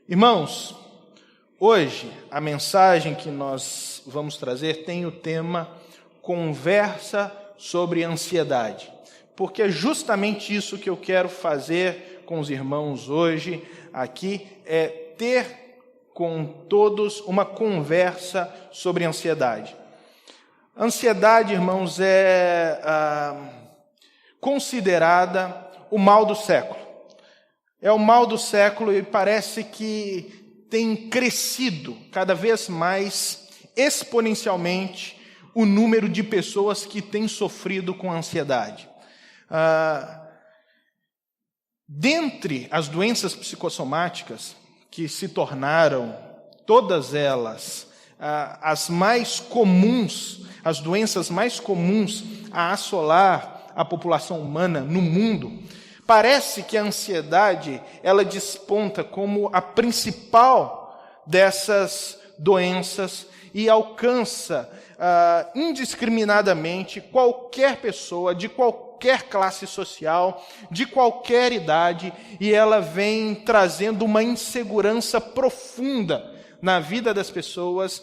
Irmãos, hoje a mensagem que nós vamos trazer tem o tema Conversa sobre Ansiedade, porque é justamente isso que eu quero fazer com os irmãos hoje aqui, é ter com todos uma conversa sobre ansiedade. Ansiedade, irmãos, é considerada o mal do século. É o mal do século e parece que tem crescido cada vez mais exponencialmente o número de pessoas que têm sofrido com ansiedade. Dentre as doenças psicossomáticas, que se tornaram todas elas as mais comuns, as doenças mais comuns a assolar a população humana no mundo, parece que a ansiedade, ela desponta como a principal dessas doenças e alcança indiscriminadamente qualquer pessoa, de qualquer classe social, de qualquer idade, e ela vem trazendo uma insegurança profunda na vida das pessoas,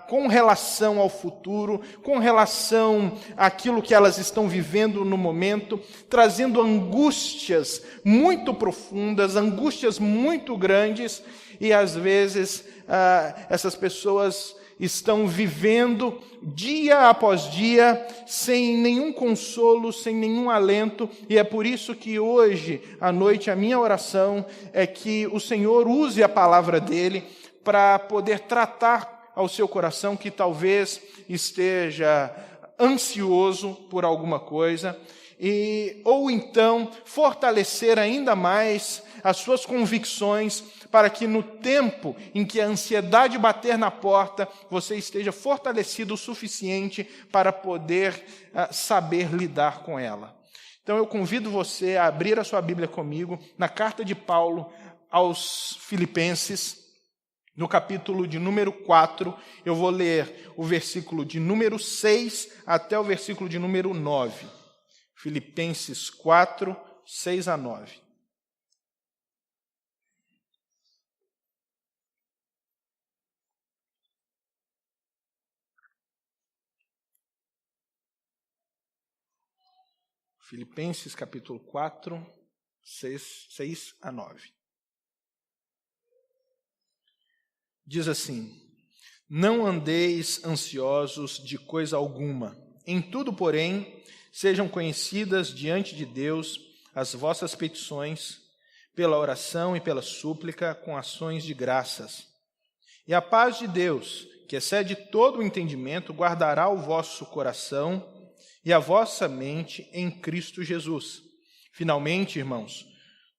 com relação ao futuro, com relação àquilo que elas estão vivendo no momento, trazendo angústias muito profundas, angústias muito grandes, e às vezes essas pessoas estão vivendo dia após dia, sem nenhum consolo, sem nenhum alento, e é por isso que hoje à noite a minha oração é que o Senhor use a palavra dele para poder tratar ao seu coração que talvez esteja ansioso por alguma coisa, ou então fortalecer ainda mais as suas convicções para que no tempo em que a ansiedade bater na porta, você esteja fortalecido o suficiente para poder saber lidar com ela. Então eu convido você a abrir a sua Bíblia comigo na carta de Paulo aos Filipenses, no capítulo de número 4, eu vou ler o versículo de número 6 até o versículo de número 9. Filipenses 4, 6 a 9. Filipenses capítulo 4, 6 a 9. Diz assim: não andeis ansiosos de coisa alguma. Em tudo, porém, sejam conhecidas diante de Deus as vossas petições, pela oração e pela súplica, com ações de graças. E a paz de Deus, que excede todo o entendimento, guardará o vosso coração e a vossa mente em Cristo Jesus. Finalmente, irmãos,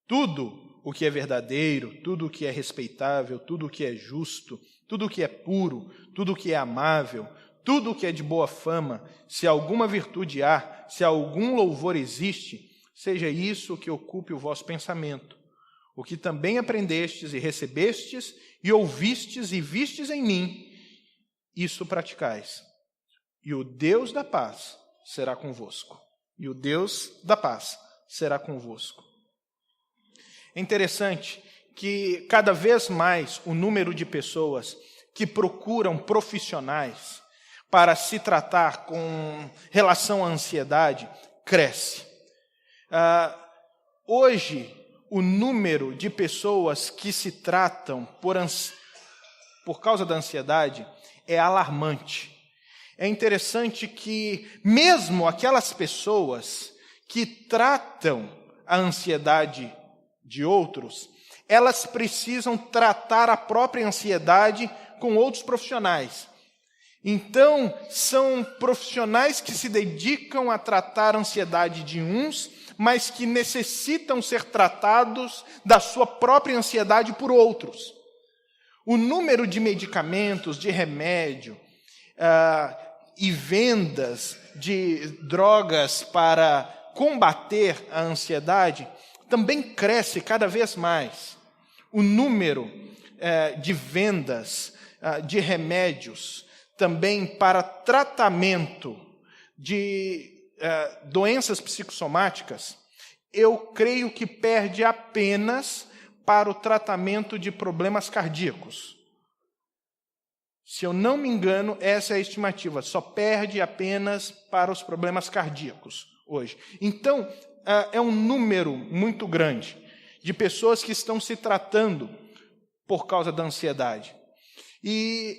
tudo o que é verdadeiro, tudo o que é respeitável, tudo o que é justo, tudo o que é puro, tudo o que é amável, tudo o que é de boa fama, se alguma virtude há, se algum louvor existe, seja isso o que ocupe o vosso pensamento. O que também aprendestes e recebestes e ouvistes e vistes em mim, isso praticais. E o Deus da paz será convosco. E o Deus da paz será convosco. É interessante que cada vez mais o número de pessoas que procuram profissionais para se tratar com relação à ansiedade cresce. Hoje, o número de pessoas que se tratam por causa da ansiedade é alarmante. É interessante que mesmo aquelas pessoas que tratam a ansiedade de outros, elas precisam tratar a própria ansiedade com outros profissionais. Então, são profissionais que se dedicam a tratar a ansiedade de uns, mas que necessitam ser tratados da sua própria ansiedade por outros. O número de medicamentos, de remédio e vendas de drogas para combater a ansiedade também cresce cada vez mais. O número de vendas de remédios também para tratamento de doenças psicossomáticas, eu creio que perde apenas para o tratamento de problemas cardíacos. Se eu não me engano, essa é a estimativa. Só perde apenas para os problemas cardíacos hoje. Então, é um número muito grande de pessoas que estão se tratando por causa da ansiedade. E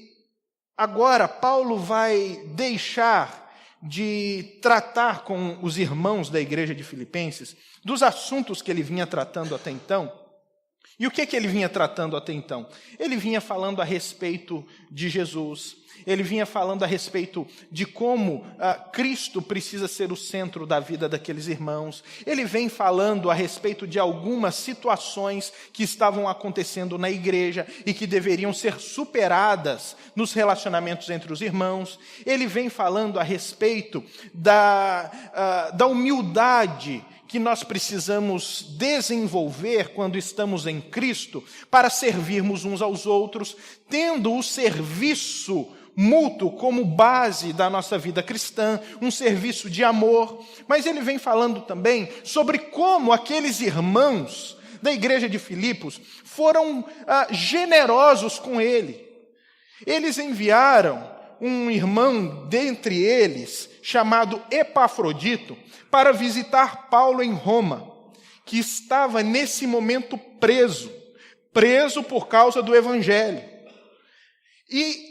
agora, Paulo vai deixar de tratar com os irmãos da igreja de Filipenses dos assuntos que ele vinha tratando até então. E o que ele vinha tratando até então? Ele vinha falando a respeito de Jesus, ele vinha falando a respeito de como Cristo precisa ser o centro da vida daqueles irmãos, ele vem falando a respeito de algumas situações que estavam acontecendo na igreja e que deveriam ser superadas nos relacionamentos entre os irmãos, ele vem falando a respeito da humildade que nós precisamos desenvolver quando estamos em Cristo para servirmos uns aos outros, tendo o serviço mútuo como base da nossa vida cristã, um serviço de amor. Mas ele vem falando também sobre como aqueles irmãos da igreja de Filipos foram generosos com ele. Eles enviaram um irmão dentre eles, chamado Epafrodito, para visitar Paulo em Roma, que estava nesse momento preso por causa do evangelho. E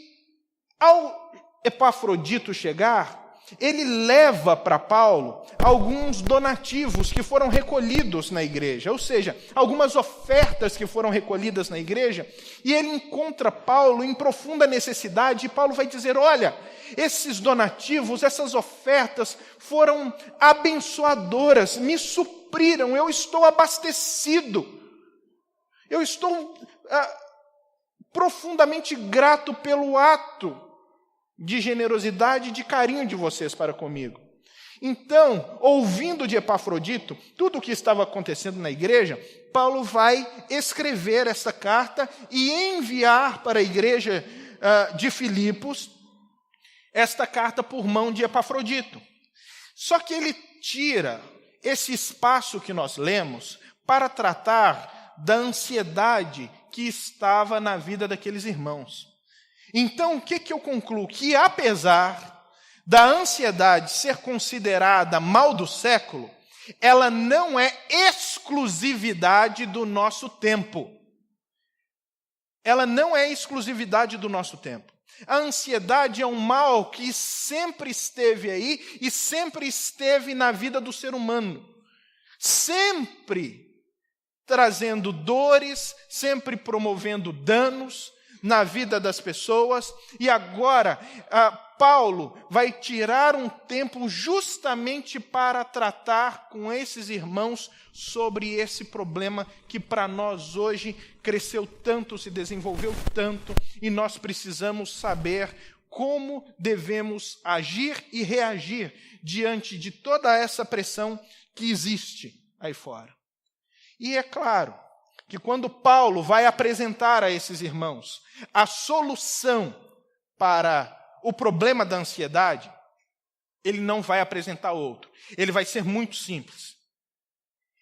ao Epafrodito chegar, ele leva para Paulo alguns donativos que foram recolhidos na igreja, ou seja, algumas ofertas que foram recolhidas na igreja, e ele encontra Paulo em profunda necessidade, e Paulo vai dizer, olha, esses donativos, essas ofertas foram abençoadoras, me supriram, eu estou abastecido, eu estou profundamente grato pelo ato de generosidade e de carinho de vocês para comigo. Então, ouvindo de Epafrodito tudo o que estava acontecendo na igreja, Paulo vai escrever essa carta e enviar para a igreja de Filipos esta carta por mão de Epafrodito. Só que ele tira esse espaço que nós lemos para tratar da ansiedade que estava na vida daqueles irmãos. Então, o que eu concluo? Que apesar da ansiedade ser considerada mal do século, ela não é exclusividade do nosso tempo. Ela não é exclusividade do nosso tempo. A ansiedade é um mal que sempre esteve aí e sempre esteve na vida do ser humano. Sempre trazendo dores, sempre promovendo danos na vida das pessoas, e agora Paulo vai tirar um tempo justamente para tratar com esses irmãos sobre esse problema que para nós hoje cresceu tanto, se desenvolveu tanto, e nós precisamos saber como devemos agir e reagir diante de toda essa pressão que existe aí fora. E é claro que quando Paulo vai apresentar a esses irmãos a solução para o problema da ansiedade, ele não vai apresentar outro. Ele vai ser muito simples.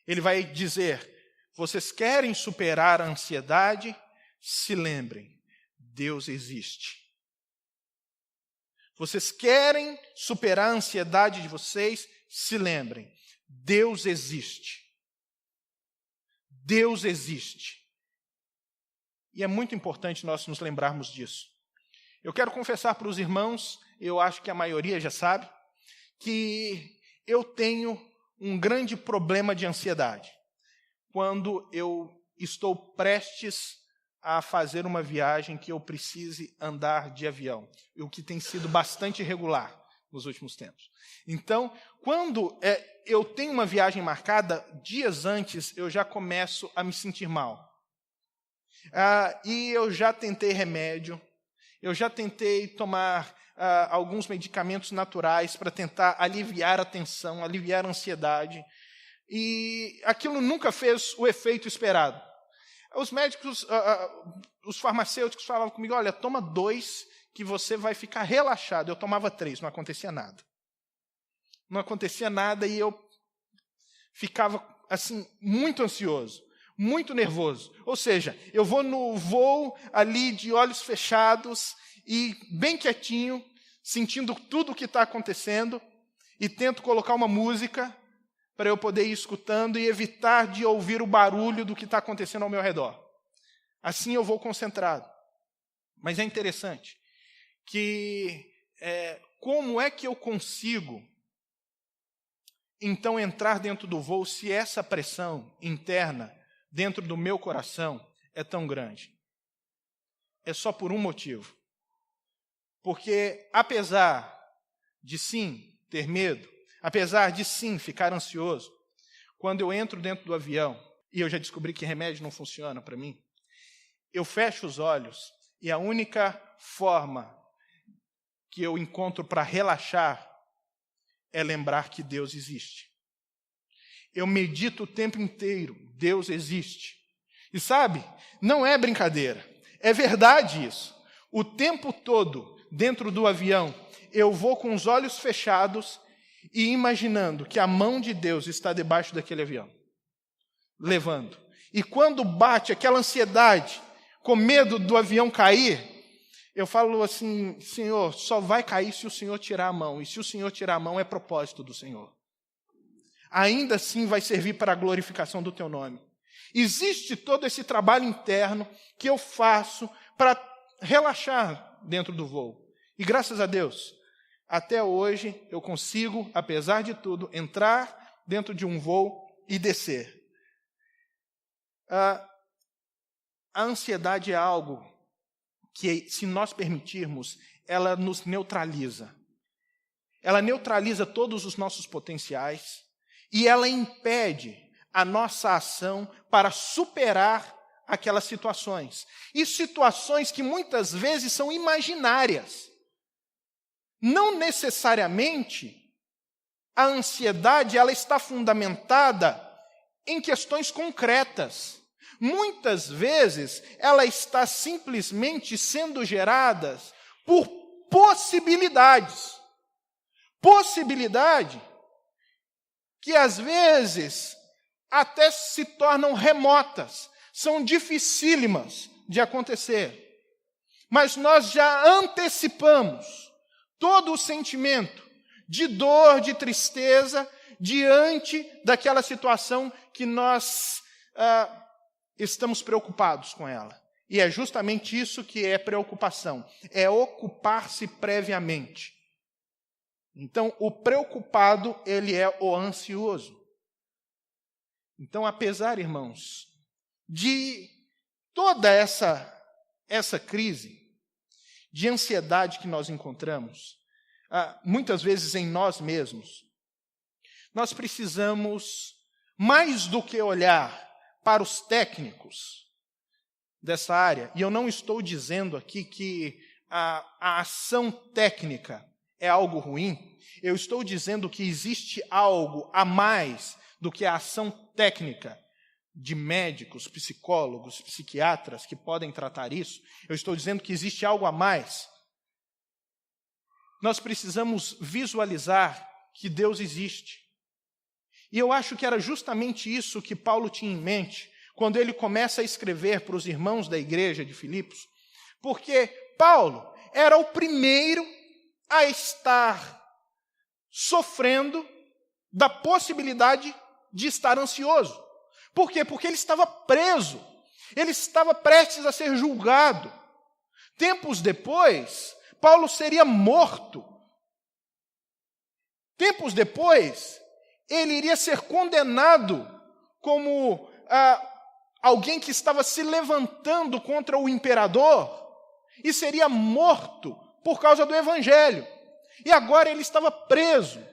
Ele vai dizer, vocês querem superar a ansiedade? Se lembrem, Deus existe. Vocês querem superar a ansiedade de vocês? Se lembrem, Deus existe. Deus existe. E é muito importante nós nos lembrarmos disso. Eu quero confessar para os irmãos, eu acho que a maioria já sabe, que eu tenho um grande problema de ansiedade quando eu estou prestes a fazer uma viagem que eu precise andar de avião, o que tem sido bastante irregular nos últimos tempos. Então, quando eu tenho uma viagem marcada, dias antes eu já começo a me sentir mal. E eu já tentei remédio, eu já tentei tomar alguns medicamentos naturais para tentar aliviar a tensão, aliviar a ansiedade, e aquilo nunca fez o efeito esperado. Os médicos, os farmacêuticos falavam comigo, olha, toma 2 que você vai ficar relaxado. Eu tomava 3, não acontecia nada. Não acontecia nada e eu ficava assim muito ansioso. muito nervoso. Ou seja, eu vou no voo ali de olhos fechados e bem quietinho, sentindo tudo o que está acontecendo, e tento colocar uma música para eu poder ir escutando e evitar de ouvir o barulho do que está acontecendo ao meu redor. Assim eu vou concentrado. Mas é interessante que como é que eu consigo então entrar dentro do voo se essa pressão interna dentro do meu coração é tão grande? É só por um motivo. Porque apesar de sim ter medo, apesar de sim ficar ansioso, quando eu entro dentro do avião, e eu já descobri que remédio não funciona para mim, eu fecho os olhos e a única forma que eu encontro para relaxar é lembrar que Deus existe. Eu medito o tempo inteiro, Deus existe. E sabe, não é brincadeira, é verdade isso. O tempo todo, dentro do avião, eu vou com os olhos fechados e imaginando que a mão de Deus está debaixo daquele avião, levando. E quando bate aquela ansiedade, com medo do avião cair, eu falo assim, Senhor, só vai cair se o Senhor tirar a mão. E se o Senhor tirar a mão, é propósito do Senhor. Ainda assim vai servir para a glorificação do teu nome. Existe todo esse trabalho interno que eu faço para relaxar dentro do voo. E graças a Deus, até hoje eu consigo, apesar de tudo, entrar dentro de um voo e descer. A ansiedade é algo que, se nós permitirmos, ela nos neutraliza. Ela neutraliza todos os nossos potenciais e ela impede a nossa ação para superar aquelas situações. E situações que muitas vezes são imaginárias. Não necessariamente a ansiedade ela está fundamentada em questões concretas. Muitas vezes ela está simplesmente sendo gerada por possibilidades. Possibilidade que às vezes até se tornam remotas, são dificílimas de acontecer. Mas nós já antecipamos todo o sentimento de dor, de tristeza, diante daquela situação que nós estamos preocupados com ela. E é justamente isso que é preocupação, é ocupar-se previamente. Então, o preocupado, ele é o ansioso. Então, apesar, irmãos, de toda essa crise de ansiedade que nós encontramos, muitas vezes em nós mesmos, nós precisamos, mais do que olhar para os técnicos dessa área, e eu não estou dizendo aqui que a ação técnica é algo ruim, eu estou dizendo que existe algo a mais do que a ação técnica de médicos, psicólogos, psiquiatras que podem tratar isso. Eu estou dizendo que existe algo a mais. Nós precisamos visualizar que Deus existe. E eu acho que era justamente isso que Paulo tinha em mente quando ele começa a escrever para os irmãos da igreja de Filipos, porque Paulo era o primeiro a estar sofrendo da possibilidade de estar ansioso. Por quê? Porque ele estava preso, ele estava prestes a ser julgado. Tempos depois, Paulo seria morto. Tempos depois, ele iria ser condenado como alguém que estava se levantando contra o imperador e seria morto por causa do evangelho. E agora ele estava preso.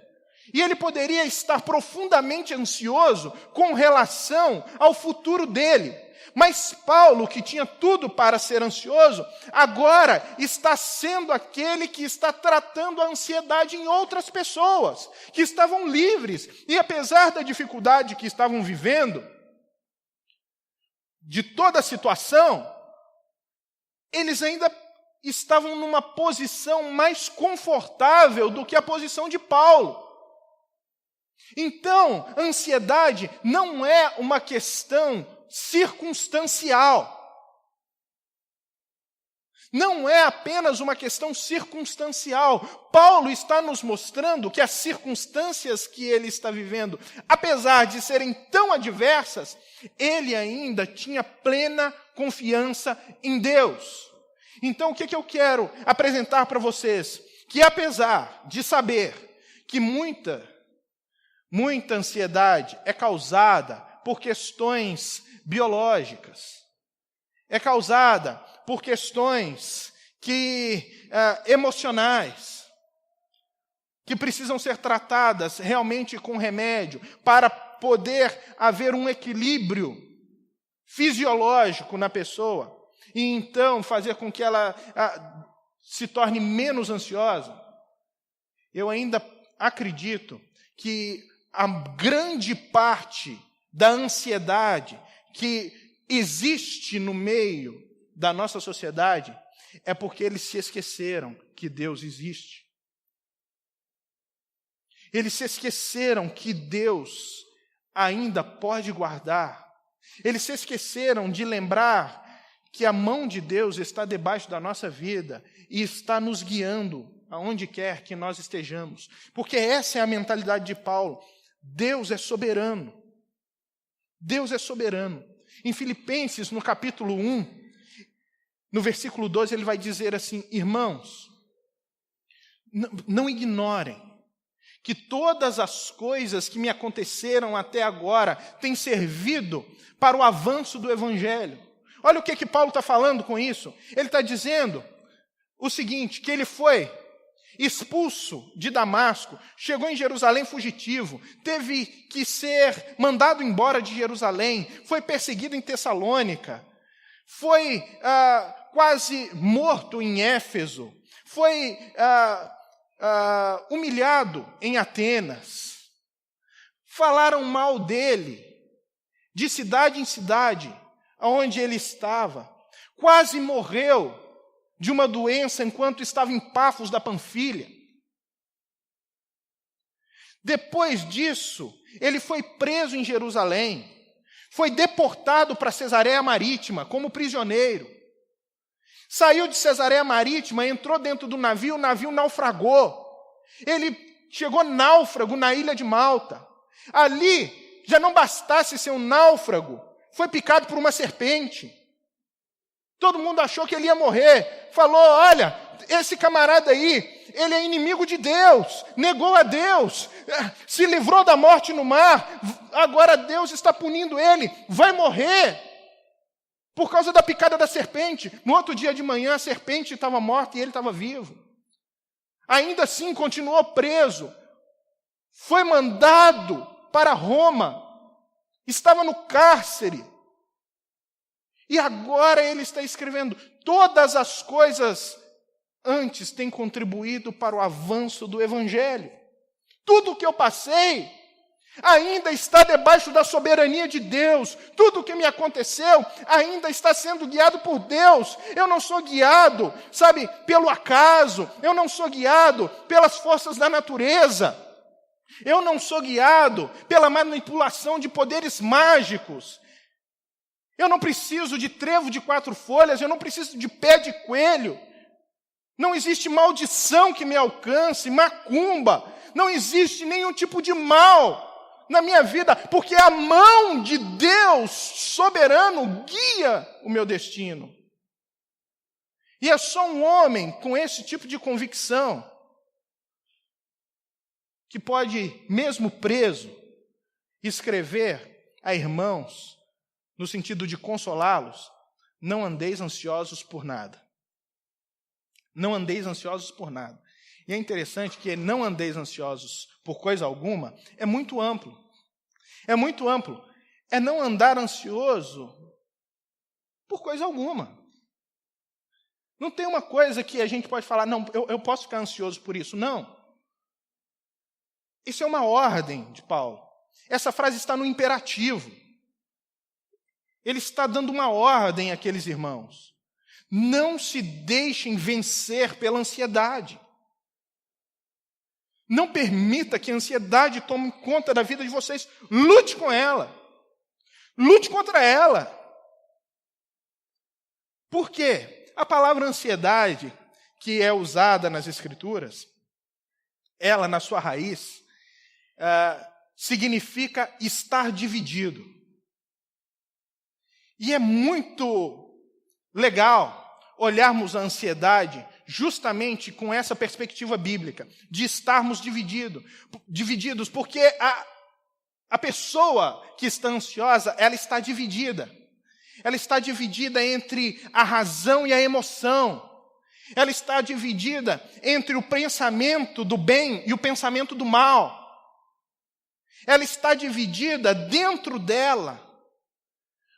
E ele poderia estar profundamente ansioso com relação ao futuro dele. Mas Paulo, que tinha tudo para ser ansioso, agora está sendo aquele que está tratando a ansiedade em outras pessoas, que estavam livres. E apesar da dificuldade que estavam vivendo, de toda a situação, eles ainda estavam numa posição mais confortável do que a posição de Paulo. Então, a ansiedade não é uma questão circunstancial. Não é apenas uma questão circunstancial. Paulo está nos mostrando que as circunstâncias que ele está vivendo, apesar de serem tão adversas, ele ainda tinha plena confiança em Deus. Então, o que eu quero apresentar para vocês? Que apesar de saber que muita ansiedade é causada por questões biológicas, é causada por questões emocionais, que precisam ser tratadas realmente com remédio, para poder haver um equilíbrio fisiológico na pessoa, e então fazer com que ela se torne menos ansiosa. Eu ainda acredito que a grande parte da ansiedade que existe no meio da nossa sociedade é porque eles se esqueceram que Deus existe. Eles se esqueceram que Deus ainda pode guardar. Eles se esqueceram de lembrar que a mão de Deus está debaixo da nossa vida e está nos guiando aonde quer que nós estejamos. Porque essa é a mentalidade de Paulo. Deus é soberano. Deus é soberano. Em Filipenses, no capítulo 1, no versículo 12, ele vai dizer assim: irmãos, não ignorem que todas as coisas que me aconteceram até agora têm servido para o avanço do Evangelho. Olha o que Paulo está falando com isso. Ele está dizendo o seguinte, que ele foi expulso de Damasco, chegou em Jerusalém fugitivo, teve que ser mandado embora de Jerusalém, foi perseguido em Tessalônica, foi quase morto em Éfeso, foi humilhado em Atenas. Falaram mal dele, de cidade em cidade, onde ele estava. Quase morreu de uma doença enquanto estava em Pafos da Panfilha. Depois disso, ele foi preso em Jerusalém, foi deportado para Cesareia Marítima como prisioneiro. Saiu de Cesareia Marítima, entrou dentro do navio, o navio naufragou. Ele chegou náufrago na ilha de Malta. Ali, já não bastasse ser um náufrago, foi picado por uma serpente. Todo mundo achou que ele ia morrer. Falou, olha, esse camarada aí, ele é inimigo de Deus, negou a Deus, se livrou da morte no mar, agora Deus está punindo ele, vai morrer. Por causa da picada da serpente. No outro dia de manhã, a serpente estava morta e ele estava vivo. Ainda assim, continuou preso. Foi mandado para Roma. Estava no cárcere. E agora ele está escrevendo: todas as coisas antes têm contribuído para o avanço do Evangelho. Tudo o que eu passei ainda está debaixo da soberania de Deus. Tudo o que me aconteceu ainda está sendo guiado por Deus. Eu não sou guiado, pelo acaso. Eu não sou guiado pelas forças da natureza. Eu não sou guiado pela manipulação de poderes mágicos. Eu não preciso de trevo de 4 folhas, eu não preciso de pé de coelho. Não existe maldição que me alcance, macumba. Não existe nenhum tipo de mal na minha vida, porque a mão de Deus soberano guia o meu destino. E é só um homem com esse tipo de convicção que pode, mesmo preso, escrever a irmãos, no sentido de consolá-los: não andeis ansiosos por nada. Não andeis ansiosos por nada. E é interessante que não andeis ansiosos por coisa alguma é muito amplo. É muito amplo. É não andar ansioso por coisa alguma. Não tem uma coisa que a gente pode falar, não, eu posso ficar ansioso por isso. Não. Isso é uma ordem de Paulo. Essa frase está no imperativo. Ele está dando uma ordem àqueles irmãos. Não se deixem vencer pela ansiedade. Não permita que a ansiedade tome conta da vida de vocês. Lute com ela. Lute contra ela. Por quê? A palavra ansiedade, que é usada nas Escrituras, ela, na sua raiz, significa estar dividido. E é muito legal olharmos a ansiedade justamente com essa perspectiva bíblica, de estarmos divididos, porque a pessoa que está ansiosa, ela está dividida. Ela está dividida entre a razão e a emoção. Ela está dividida entre o pensamento do bem e o pensamento do mal. Ela está dividida dentro dela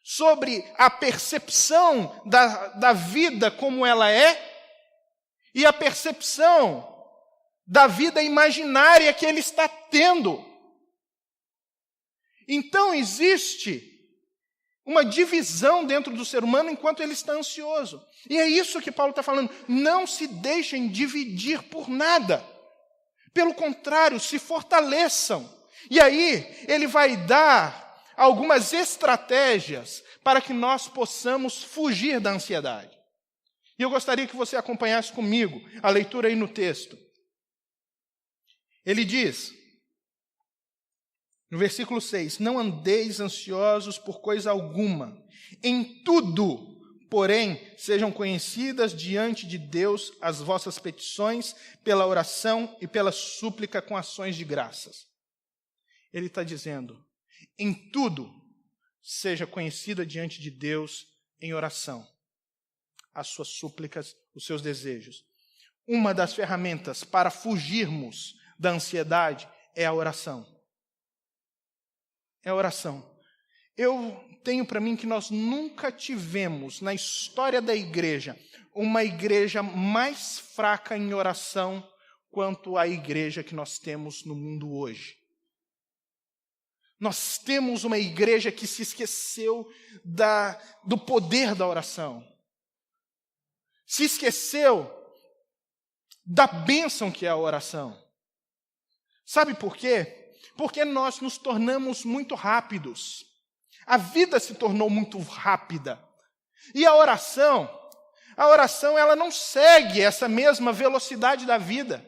sobre a percepção da vida como ela é e a percepção da vida imaginária que ele está tendo. Então existe uma divisão dentro do ser humano enquanto ele está ansioso. E é isso que Paulo está falando. Não se deixem dividir por nada. Pelo contrário, se fortaleçam. E aí, ele vai dar algumas estratégias para que nós possamos fugir da ansiedade. E eu gostaria que você acompanhasse comigo a leitura aí no texto. Ele diz, no versículo 6, não andeis ansiosos por coisa alguma. Em tudo, porém, sejam conhecidas diante de Deus as vossas petições pela oração e pela súplica com ações de graças. Ele está dizendo, em tudo, seja conhecida diante de Deus em oração. As suas súplicas, os seus desejos. Uma das ferramentas para fugirmos da ansiedade é a oração. É a oração. Eu tenho para mim que nós nunca tivemos na história da igreja uma igreja mais fraca em oração quanto a igreja que nós temos no mundo hoje. Nós temos uma igreja que se esqueceu do poder da oração. Se esqueceu da bênção que é a oração. Sabe por quê? Porque nós nos tornamos muito rápidos. A vida se tornou muito rápida. E a oração ela não segue essa mesma velocidade da vida.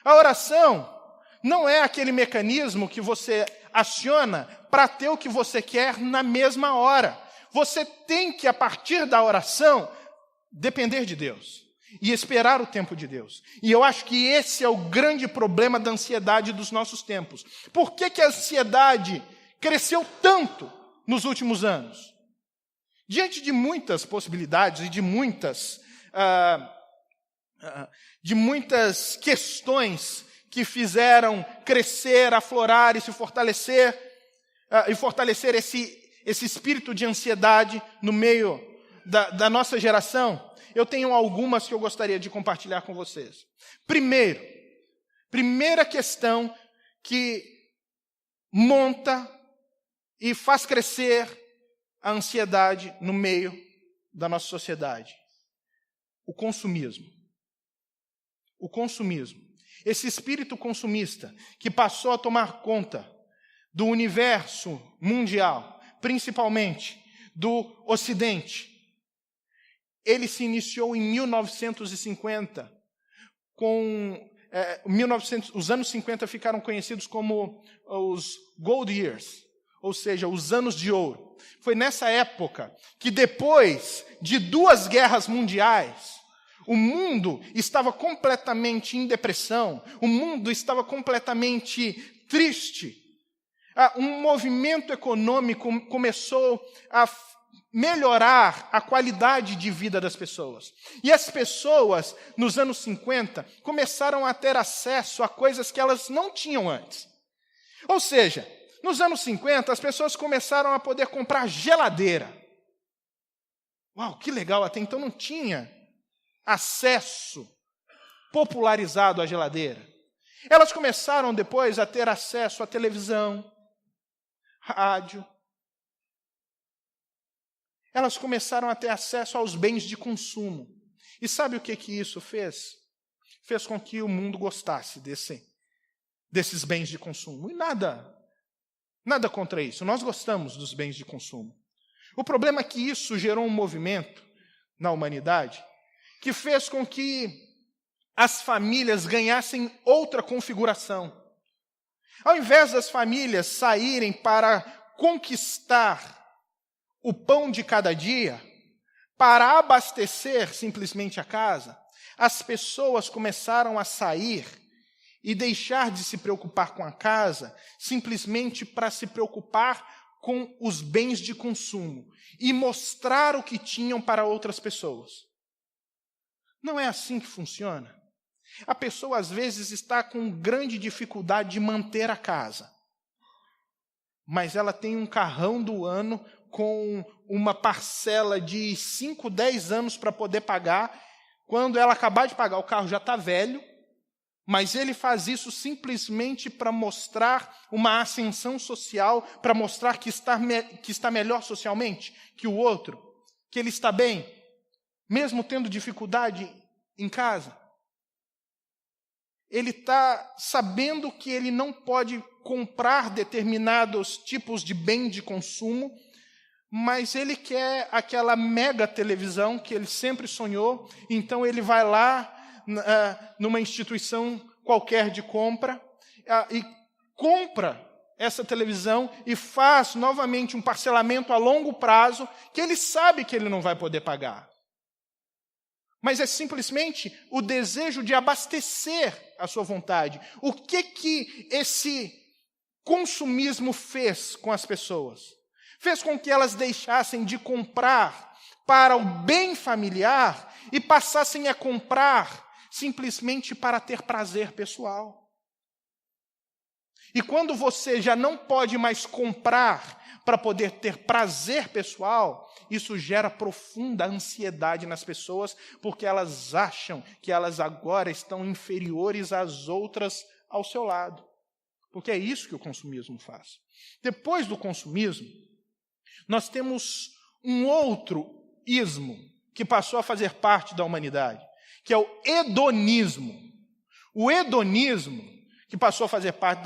A oração não é aquele mecanismo que você aciona para ter o que você quer na mesma hora. Você tem que, a partir da oração, depender de Deus e esperar o tempo de Deus. E eu acho que esse é o grande problema da ansiedade dos nossos tempos. Por que a ansiedade cresceu tanto nos últimos anos? Diante de muitas possibilidades e de muitas questões que fizeram crescer, aflorar e se fortalecer, e fortalecer esse espírito de ansiedade no meio da nossa geração, eu tenho algumas que eu gostaria de compartilhar com vocês. Primeira questão que monta e faz crescer a ansiedade no meio da nossa sociedade. O consumismo. O consumismo. Esse espírito consumista que passou a tomar conta do universo mundial, principalmente do Ocidente, ele se iniciou em 1950, os anos 50 ficaram conhecidos como os Gold Years, ou seja, os anos de ouro. Foi nessa época que, depois de 2 guerras mundiais, o mundo estava completamente em depressão, o mundo estava completamente triste. Um movimento econômico começou a melhorar a qualidade de vida das pessoas. E as pessoas, nos anos 50, começaram a ter acesso a coisas que elas não tinham antes. Ou seja, nos anos 50, as pessoas começaram a poder comprar geladeira. Uau, que legal, até então não tinha acesso popularizado à geladeira. Elas começaram depois a ter acesso à televisão, rádio. Elas começaram a ter acesso aos bens de consumo. E sabe o que isso fez? Fez com que o mundo gostasse desses bens de consumo. E nada Nada contra isso. Nós gostamos dos bens de consumo. O problema é que isso gerou um movimento na humanidade que fez com que as famílias ganhassem outra configuração. Ao invés das famílias saírem para conquistar o pão de cada dia, para abastecer simplesmente a casa, as pessoas começaram a sair e deixar de se preocupar com a casa, simplesmente para se preocupar com os bens de consumo e mostrar o que tinham para outras pessoas. Não é assim que funciona. A pessoa, às vezes, está com grande dificuldade de manter a casa, mas ela tem um carrão do ano com uma parcela de 5, 10 anos para poder pagar. Quando ela acabar de pagar, o carro já está velho, mas ele faz isso simplesmente para mostrar uma ascensão social, para mostrar que está melhor socialmente que o outro, que ele está bem, mesmo tendo dificuldade em casa. Ele está sabendo que ele não pode comprar determinados tipos de bem de consumo, mas ele quer aquela mega televisão que ele sempre sonhou, então ele vai lá numa instituição qualquer de compra e compra essa televisão e faz novamente um parcelamento a longo prazo que ele sabe que ele não vai poder pagar. Mas é simplesmente o desejo de abastecer a sua vontade. O que esse consumismo fez com as pessoas? Fez com que elas deixassem de comprar para o bem familiar e passassem a comprar simplesmente para ter prazer pessoal. E quando você já não pode mais comprar para poder ter prazer pessoal, isso gera profunda ansiedade nas pessoas, porque elas acham que elas agora estão inferiores às outras ao seu lado. Porque é isso que o consumismo faz. Depois do consumismo, nós temos um outro ismo que passou a fazer parte da humanidade, que é o hedonismo. O hedonismo, que passou a fazer parte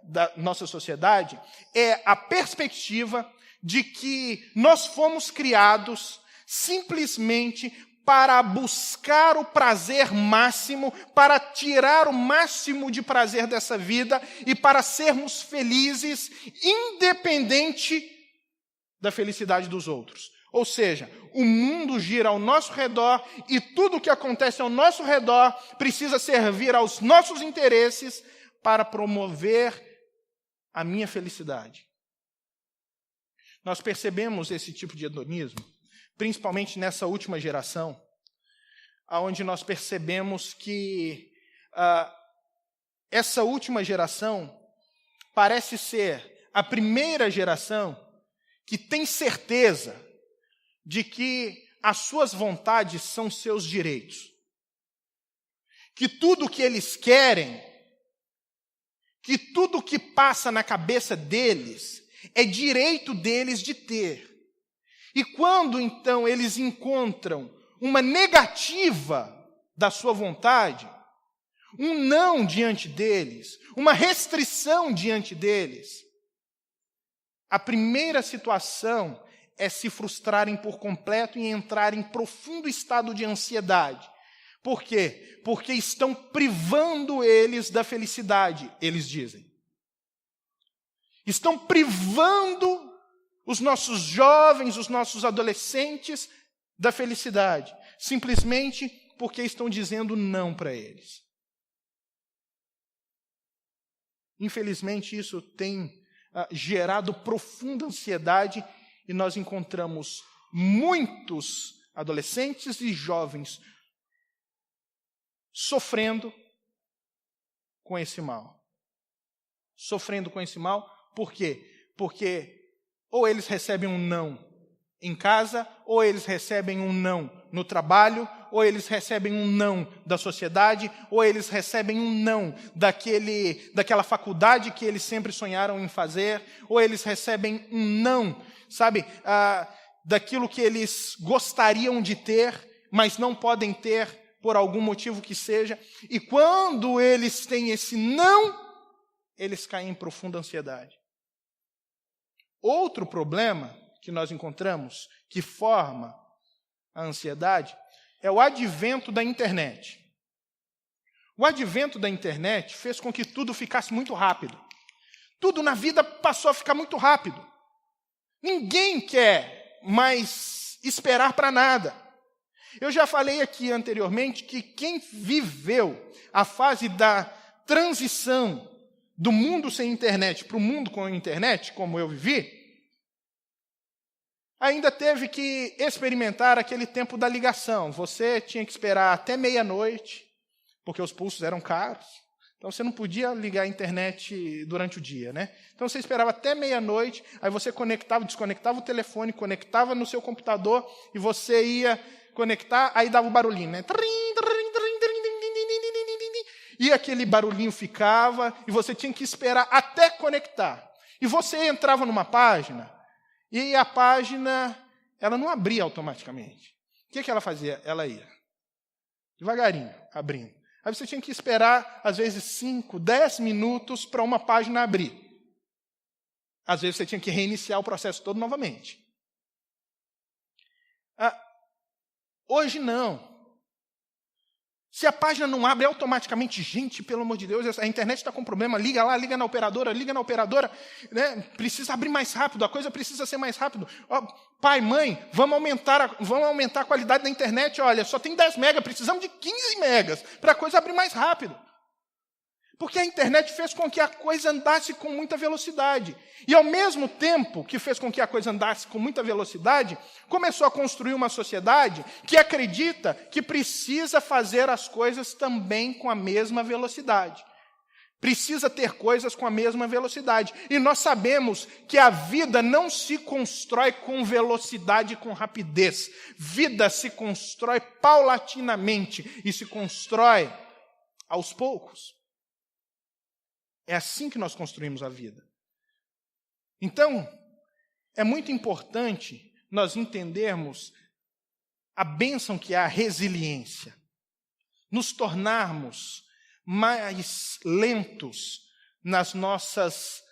da nossa sociedade, é a perspectiva de que nós fomos criados simplesmente para buscar o prazer máximo, para tirar o máximo de prazer dessa vida e para sermos felizes, independente da felicidade dos outros. Ou seja, o mundo gira ao nosso redor e tudo o que acontece ao nosso redor precisa servir aos nossos interesses para promover a minha felicidade. Nós percebemos esse tipo de hedonismo, principalmente nessa última geração, onde nós percebemos que essa última geração parece ser a primeira geração que tem certeza de que as suas vontades são seus direitos. Que tudo o que eles querem, que tudo o que passa na cabeça deles é direito deles de ter. E quando, então, eles encontram uma negativa da sua vontade, um não diante deles, uma restrição diante deles, a primeira situação é se frustrarem por completo e entrar em profundo estado de ansiedade. Por quê? Porque estão privando eles da felicidade, eles dizem. Estão privando os nossos jovens, os nossos adolescentes da felicidade, simplesmente porque estão dizendo não para eles. Infelizmente, isso tem gerado profunda ansiedade e nós encontramos muitos adolescentes e jovens sofrendo com esse mal. Sofrendo com esse mal, por quê? Porque ou eles recebem um não em casa, ou eles recebem um não no trabalho, ou eles recebem um não da sociedade, ou eles recebem um não daquela faculdade que eles sempre sonharam em fazer, ou eles recebem um não, daquilo que eles gostariam de ter, mas não podem ter por algum motivo que seja. E quando eles têm esse não, eles caem em profunda ansiedade. Outro problema que nós encontramos que forma a ansiedade é o advento da internet. O advento da internet fez com que tudo ficasse muito rápido. Tudo na vida passou a ficar muito rápido. Ninguém quer mais esperar para nada. Eu já falei aqui anteriormente que quem viveu a fase da transição do mundo sem internet para o mundo com internet, como eu vivi, ainda teve que experimentar aquele tempo da ligação. Você tinha que esperar até meia-noite, porque os pulsos eram caros. Então, você não podia ligar a internet durante o dia, né? Então, você esperava até meia-noite, aí você conectava, desconectava o telefone, conectava no seu computador, e você ia conectar, aí dava o barulhinho, né? E aquele barulhinho ficava, e você tinha que esperar até conectar. E você entrava numa página, e a página, ela não abria automaticamente. O que ela fazia? Ela ia devagarinho, abrindo. Aí você tinha que esperar, às vezes, 5, 10 minutos para uma página abrir. Às vezes você tinha que reiniciar o processo todo novamente. Hoje não. Se a página não abre automaticamente, gente, pelo amor de Deus, a internet está com problema, liga lá, liga na operadora, né? Precisa abrir mais rápido, a coisa precisa ser mais rápido. Pai, mãe, vamos aumentar a qualidade da internet, olha, só tem 10 megas, precisamos de 15 megas para a coisa abrir mais rápido. Porque a internet fez com que a coisa andasse com muita velocidade. E, ao mesmo tempo que fez com que a coisa andasse com muita velocidade, começou a construir uma sociedade que acredita que precisa fazer as coisas também com a mesma velocidade. Precisa ter coisas com a mesma velocidade. E nós sabemos que a vida não se constrói com velocidade e com rapidez. Vida se constrói paulatinamente e se constrói aos poucos. É assim que nós construímos a vida. Então, é muito importante nós entendermos a bênção que é a resiliência. Nos tornarmos mais lentos nas nossas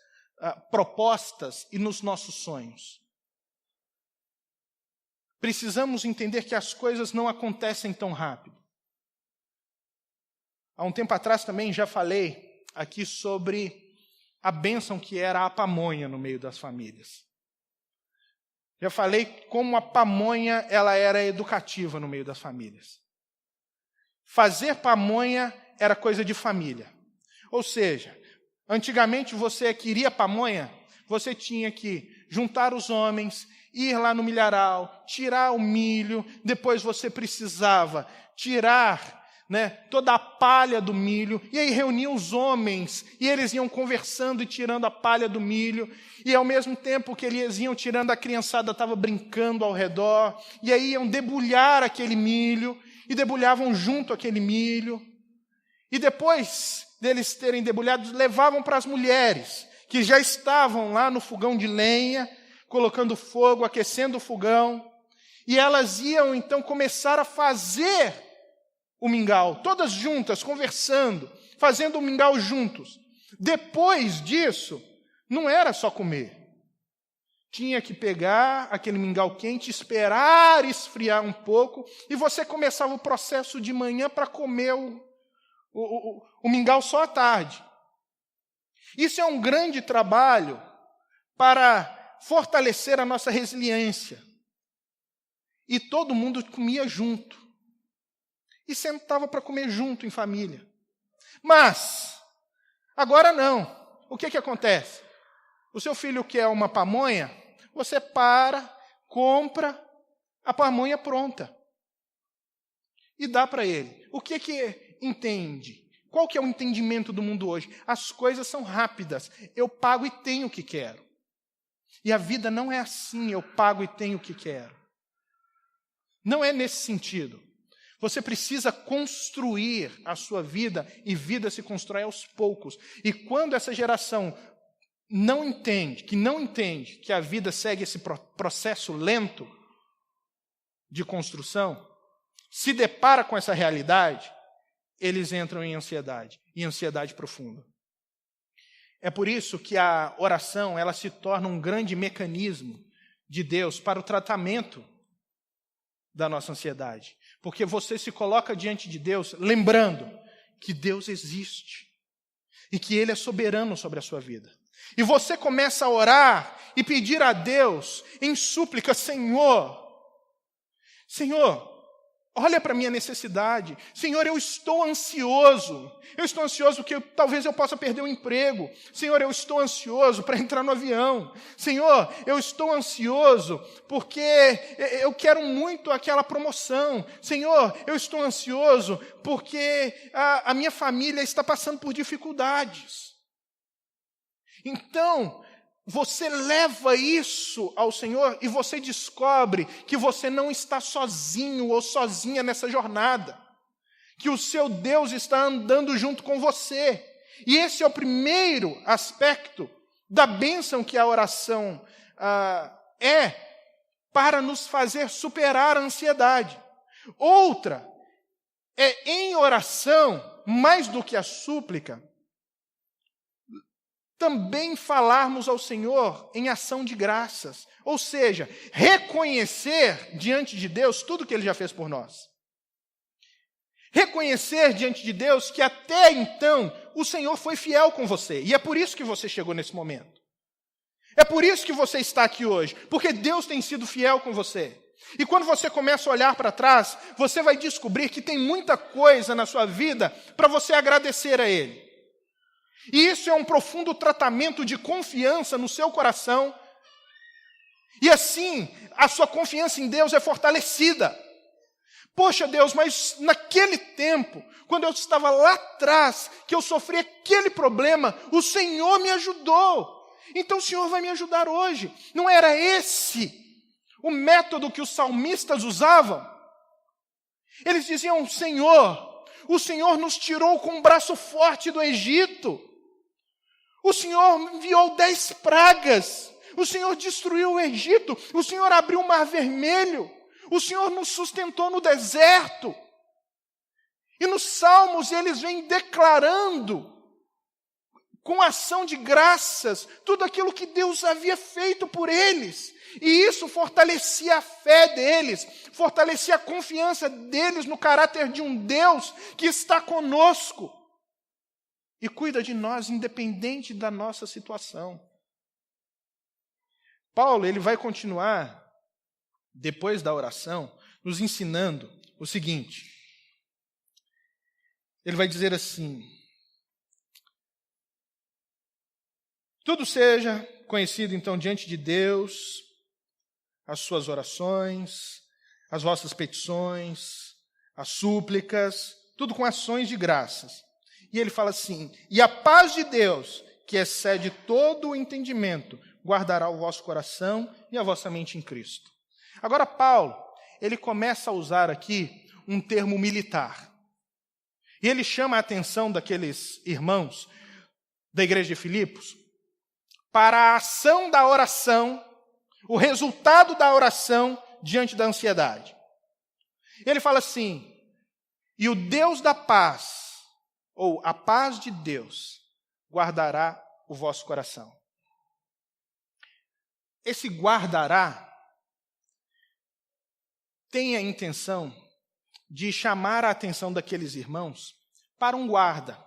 propostas e nos nossos sonhos. Precisamos entender que as coisas não acontecem tão rápido. Há um tempo atrás também já falei aqui sobre a bênção que era a pamonha no meio das famílias. Já falei como a pamonha ela era educativa no meio das famílias. Fazer pamonha era coisa de família. Ou seja, antigamente você queria pamonha, você tinha que juntar os homens, ir lá no milharal, tirar o milho, depois você precisava tirar toda a palha do milho, e aí reuniam os homens, e eles iam conversando e tirando a palha do milho, e ao mesmo tempo que eles iam tirando, a criançada estava brincando ao redor, e aí iam debulhar aquele milho, e debulhavam junto aquele milho, e depois deles terem debulhado, levavam para as mulheres, que já estavam lá no fogão de lenha, colocando fogo, aquecendo o fogão, e elas iam então começar a fazer o mingau, todas juntas, conversando, fazendo o mingau juntos. Depois disso, não era só comer. Tinha que pegar aquele mingau quente, esperar esfriar um pouco, e você começava o processo de manhã para comer o mingau só à tarde. Isso é um grande trabalho para fortalecer a nossa resiliência. E todo mundo comia junto. E sentava para comer junto em família. Mas, agora não. O que acontece? O seu filho quer uma pamonha, você compra a pamonha pronta. E dá para ele. O que entende? Qual que é o entendimento do mundo hoje? As coisas são rápidas. Eu pago e tenho o que quero. E a vida não é assim, eu pago e tenho o que quero. Não é nesse sentido. Você precisa construir a sua vida, e vida se constrói aos poucos. E quando essa geração não entende que a vida segue esse processo lento de construção, se depara com essa realidade, eles entram em ansiedade profunda. É por isso que a oração ela se torna um grande mecanismo de Deus para o tratamento da nossa ansiedade. Porque você se coloca diante de Deus lembrando que Deus existe e que Ele é soberano sobre a sua vida. E você começa a orar e pedir a Deus em súplica: Senhor, olha para a minha necessidade. Senhor, eu estou ansioso. Eu estou ansioso porque talvez eu possa perder o emprego. Senhor, eu estou ansioso para entrar no avião. Senhor, eu estou ansioso porque eu quero muito aquela promoção. Senhor, eu estou ansioso porque a minha família está passando por dificuldades. Então, você leva isso ao Senhor e você descobre que você não está sozinho ou sozinha nessa jornada. Que o seu Deus está andando junto com você. E esse é o primeiro aspecto da bênção que a oração é para nos fazer superar a ansiedade. Outra é, em oração, mais do que a súplica, também falarmos ao Senhor em ação de graças. Ou seja, reconhecer diante de Deus tudo que Ele já fez por nós. Reconhecer diante de Deus que até então o Senhor foi fiel com você. E é por isso que você chegou nesse momento. É por isso que você está aqui hoje. Porque Deus tem sido fiel com você. E quando você começa a olhar para trás, você vai descobrir que tem muita coisa na sua vida para você agradecer a Ele. E isso é um profundo tratamento de confiança no seu coração. E assim, a sua confiança em Deus é fortalecida. Poxa Deus, mas naquele tempo, quando eu estava lá atrás, que eu sofri aquele problema, o Senhor me ajudou. Então o Senhor vai me ajudar hoje. Não era esse o método que os salmistas usavam? Eles diziam: o Senhor nos tirou com um braço forte do Egito. O Senhor enviou 10 pragas. O Senhor destruiu o Egito. O Senhor abriu o Mar Vermelho. O Senhor nos sustentou no deserto. E nos Salmos eles vêm declarando, com ação de graças, tudo aquilo que Deus havia feito por eles. E isso fortalecia a fé deles, fortalecia a confiança deles no caráter de um Deus que está conosco e cuida de nós, independente da nossa situação. Paulo, ele vai continuar, depois da oração, nos ensinando o seguinte. Ele vai dizer assim: tudo seja conhecido, então, diante de Deus, as suas orações, as vossas petições, as súplicas, tudo com ações de graças. E ele fala assim: e a paz de Deus, que excede todo o entendimento, guardará o vosso coração e a vossa mente em Cristo. Agora, Paulo, ele começa a usar aqui um termo militar. E ele chama a atenção daqueles irmãos da igreja de Filipos para a ação da oração, o resultado da oração diante da ansiedade. Ele fala assim: e o Deus da paz, ou a paz de Deus, guardará o vosso coração. Esse guardará tem a intenção de chamar a atenção daqueles irmãos para um guarda,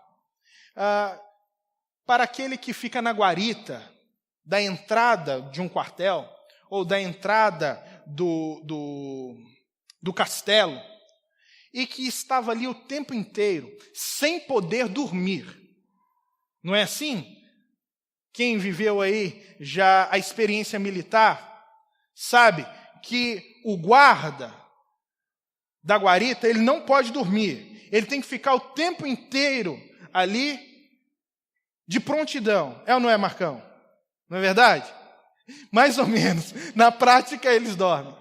para aquele que fica na guarita da entrada de um quartel, ou da entrada do castelo, e que estava ali o tempo inteiro, sem poder dormir. Não é assim? Quem viveu aí já a experiência militar, sabe que o guarda da guarita, ele não pode dormir. Ele tem que ficar o tempo inteiro ali de prontidão. É ou não é, Marcão? Não é verdade? Mais ou menos. Na prática, eles dormem.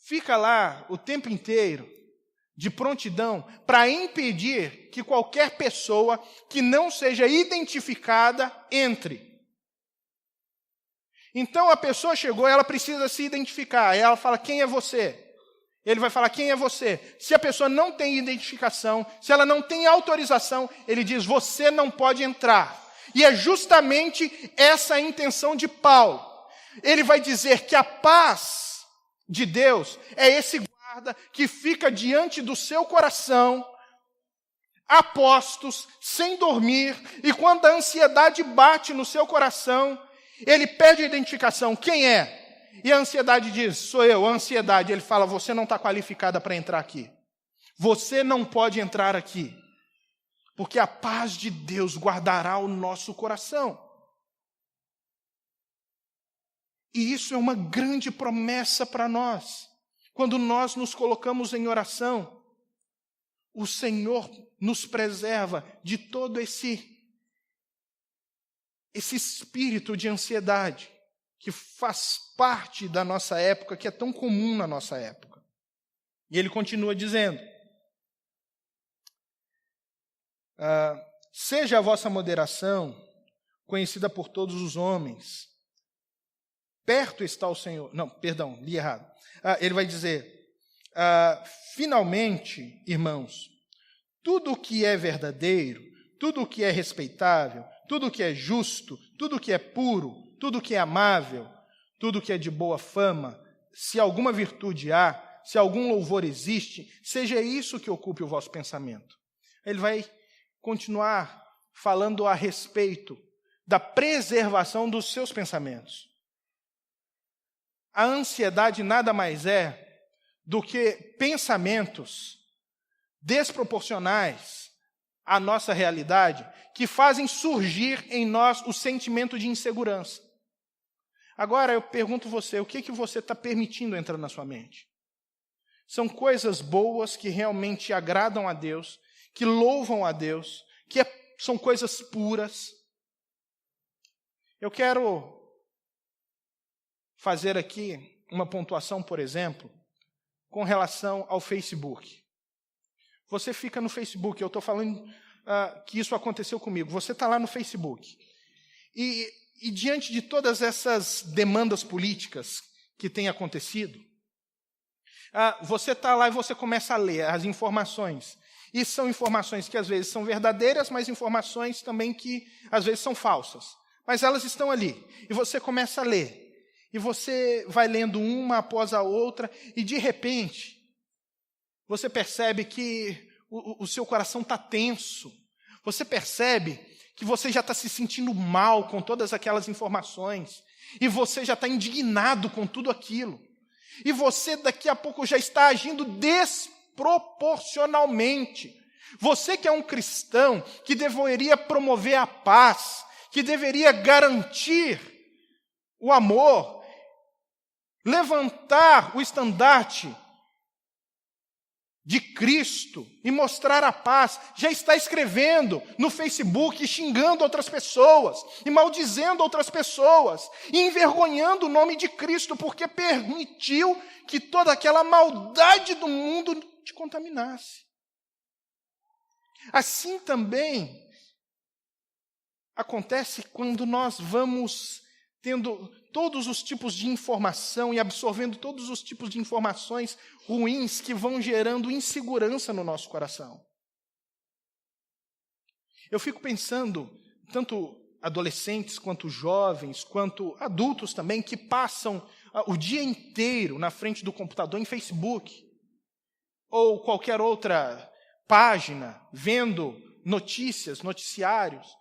Fica lá o tempo inteiro de prontidão para impedir que qualquer pessoa que não seja identificada entre. Então a pessoa chegou, ela precisa se identificar. Aí ela fala: quem é você? Ele vai falar, quem é você? Se a pessoa não tem identificação, se ela não tem autorização, ele diz, você não pode entrar. E é justamente essa a intenção de Paulo. Ele vai dizer que a paz de Deus é esse guarda que fica diante do seu coração, a postos, sem dormir, e quando a ansiedade bate no seu coração, ele pede a identificação, quem é? E a ansiedade diz, sou eu, a ansiedade. Ele fala, você não está qualificada para entrar aqui. Você não pode entrar aqui. Porque a paz de Deus guardará o nosso coração. E isso é uma grande promessa para nós. Quando nós nos colocamos em oração, o Senhor nos preserva de todo esse espírito de ansiedade que faz parte da nossa época, que é tão comum na nossa época. E ele continua dizendo, seja a vossa moderação conhecida por todos os homens. Perto está o Senhor. Não, perdão, li errado. Ele vai dizer, finalmente, irmãos, tudo o que é verdadeiro, tudo o que é respeitável, tudo o que é justo, tudo o que é puro, tudo o que é amável, tudo o que é de boa fama, se alguma virtude há, se algum louvor existe, seja isso que ocupe o vosso pensamento. Ele vai continuar falando a respeito da preservação dos seus pensamentos. A ansiedade nada mais é do que pensamentos desproporcionais à nossa realidade que fazem surgir em nós o sentimento de insegurança. Agora eu pergunto você, o que você está permitindo entrar na sua mente? São coisas boas que realmente agradam a Deus, que louvam a Deus, são coisas puras. Eu quero fazer aqui uma pontuação, por exemplo, com relação ao Facebook. Você fica no Facebook, eu estou falando que isso aconteceu comigo. Você está lá no Facebook. E diante de todas essas demandas políticas que têm acontecido, você está lá e você começa a ler as informações. E são informações que às vezes são verdadeiras, mas informações também que às vezes são falsas. Mas elas estão ali. E você começa a ler. E você vai lendo uma após a outra, e de repente, você percebe que o seu coração está tenso. Você percebe que você já está se sentindo mal com todas aquelas informações. E você já está indignado com tudo aquilo. E você daqui a pouco já está agindo desproporcionalmente. Você que é um cristão, que deveria promover a paz, que deveria garantir o amor, levantar o estandarte de Cristo e mostrar a paz, já está escrevendo no Facebook, xingando outras pessoas, e maldizendo outras pessoas, e envergonhando o nome de Cristo, porque permitiu que toda aquela maldade do mundo te contaminasse. Assim também acontece quando nós vamos tendo todos os tipos de informação e absorvendo todos os tipos de informações ruins que vão gerando insegurança no nosso coração. Eu fico pensando, tanto adolescentes, quanto jovens, quanto adultos também, que passam o dia inteiro na frente do computador em Facebook, ou qualquer outra página, vendo notícias, noticiários.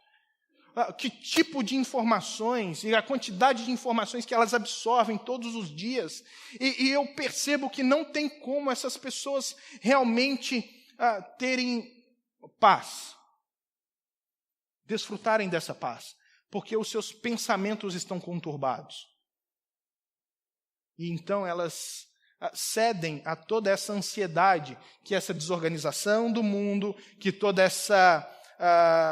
Que tipo de informações e a quantidade de informações que elas absorvem todos os dias. E eu percebo que não tem como essas pessoas realmente terem paz, desfrutarem dessa paz, porque os seus pensamentos estão conturbados. E então elas cedem a toda essa ansiedade, que essa desorganização do mundo, que toda essa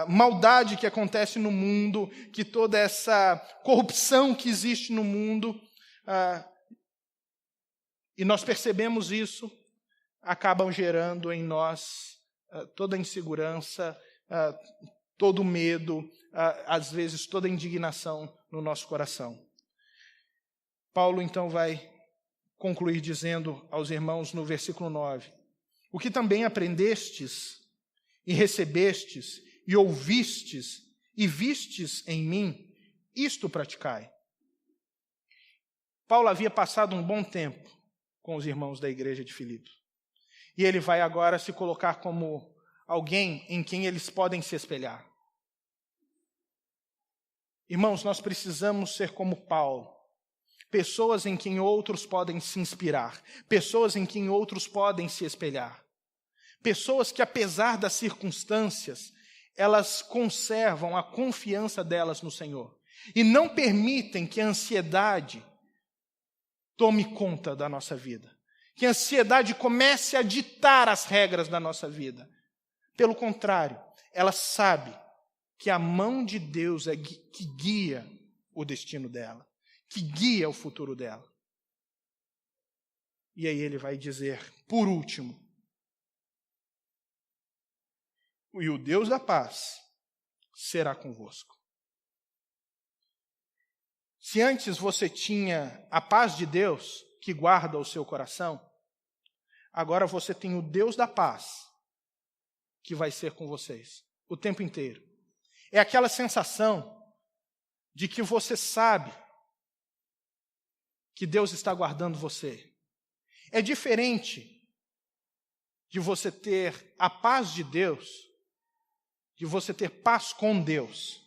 maldade que acontece no mundo, que toda essa corrupção que existe no mundo, e nós percebemos isso, acabam gerando em nós toda a insegurança, todo o medo, às vezes toda a indignação no nosso coração. Paulo então vai concluir dizendo aos irmãos no versículo 9: o que também aprendestes e recebestes e ouvistes e vistes em mim, isto praticai. Paulo havia passado um bom tempo com os irmãos da igreja de Filipos. E ele vai agora se colocar como alguém em quem eles podem se espelhar. Irmãos, nós precisamos ser como Paulo. Pessoas em quem outros podem se inspirar. Pessoas em quem outros podem se espelhar. Pessoas que, apesar das circunstâncias, elas conservam a confiança delas no Senhor. E não permitem que a ansiedade tome conta da nossa vida. Que a ansiedade comece a ditar as regras da nossa vida. Pelo contrário, ela sabe que a mão de Deus é que guia o destino dela, que guia o futuro dela. E aí ele vai dizer, por último, e o Deus da paz será convosco. Se antes você tinha a paz de Deus que guarda o seu coração, agora você tem o Deus da paz que vai ser com vocês o tempo inteiro. É aquela sensação de que você sabe que Deus está guardando você. É diferente de você ter a paz de Deus, de você ter paz com Deus.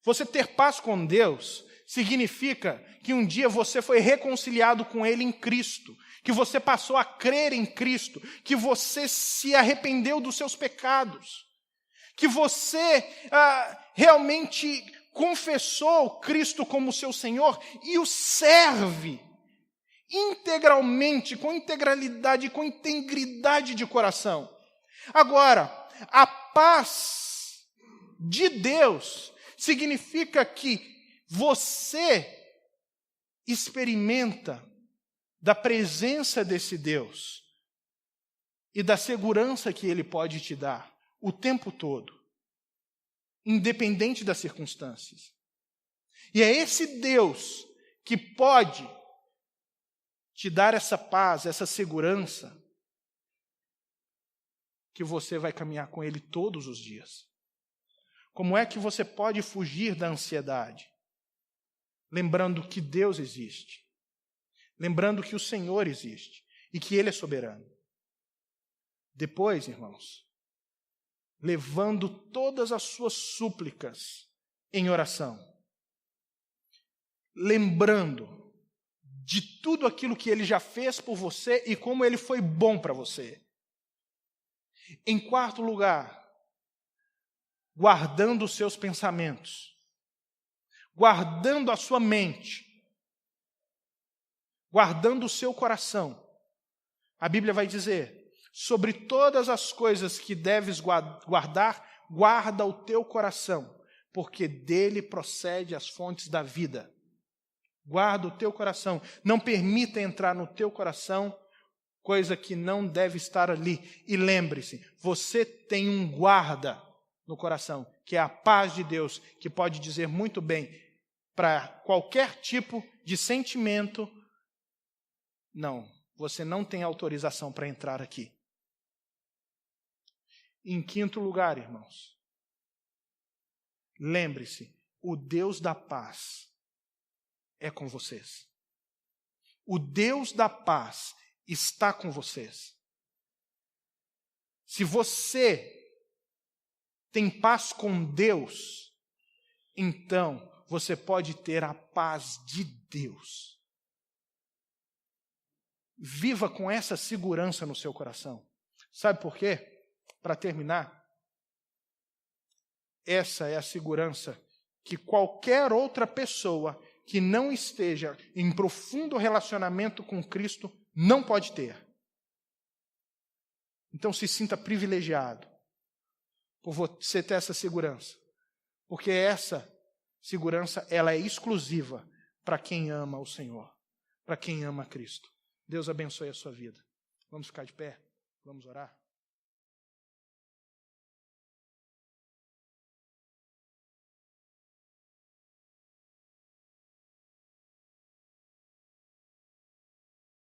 Você ter paz com Deus significa que um dia você foi reconciliado com Ele em Cristo, que você passou a crer em Cristo, que você se arrependeu dos seus pecados, que você realmente confessou Cristo como seu Senhor e o serve integralmente, com integralidade, com integridade de coração. Agora, a paz de Deus significa que você experimenta da presença desse Deus e da segurança que Ele pode te dar o tempo todo, independente das circunstâncias. E é esse Deus que pode te dar essa paz, essa segurança, que você vai caminhar com Ele todos os dias. Como é que você pode fugir da ansiedade? Lembrando que Deus existe. Lembrando que o Senhor existe e que Ele é soberano. Depois, irmãos, levando todas as suas súplicas em oração. Lembrando de tudo aquilo que Ele já fez por você e como Ele foi bom para você. Em quarto lugar, guardando os seus pensamentos, guardando a sua mente, guardando o seu coração. A Bíblia vai dizer, sobre todas as coisas que deves guardar, guarda o teu coração, porque dele procede as fontes da vida. Guarda o teu coração, não permita entrar no teu coração coisa que não deve estar ali. E lembre-se, você tem um guarda no coração, que é a paz de Deus, que pode dizer muito bem para qualquer tipo de sentimento, não, você não tem autorização para entrar aqui. Em quinto lugar, irmãos, lembre-se, o Deus da paz é com vocês. O Deus da paz está com vocês. Se você tem paz com Deus, então você pode ter a paz de Deus. Viva com essa segurança no seu coração. Sabe por quê? Para terminar, essa é a segurança que qualquer outra pessoa que não esteja em profundo relacionamento com Cristo não pode ter. Então se sinta privilegiado por você ter essa segurança, porque essa segurança ela é exclusiva para quem ama o Senhor, para quem ama Cristo. Deus abençoe a sua vida. Vamos ficar de pé? Vamos orar?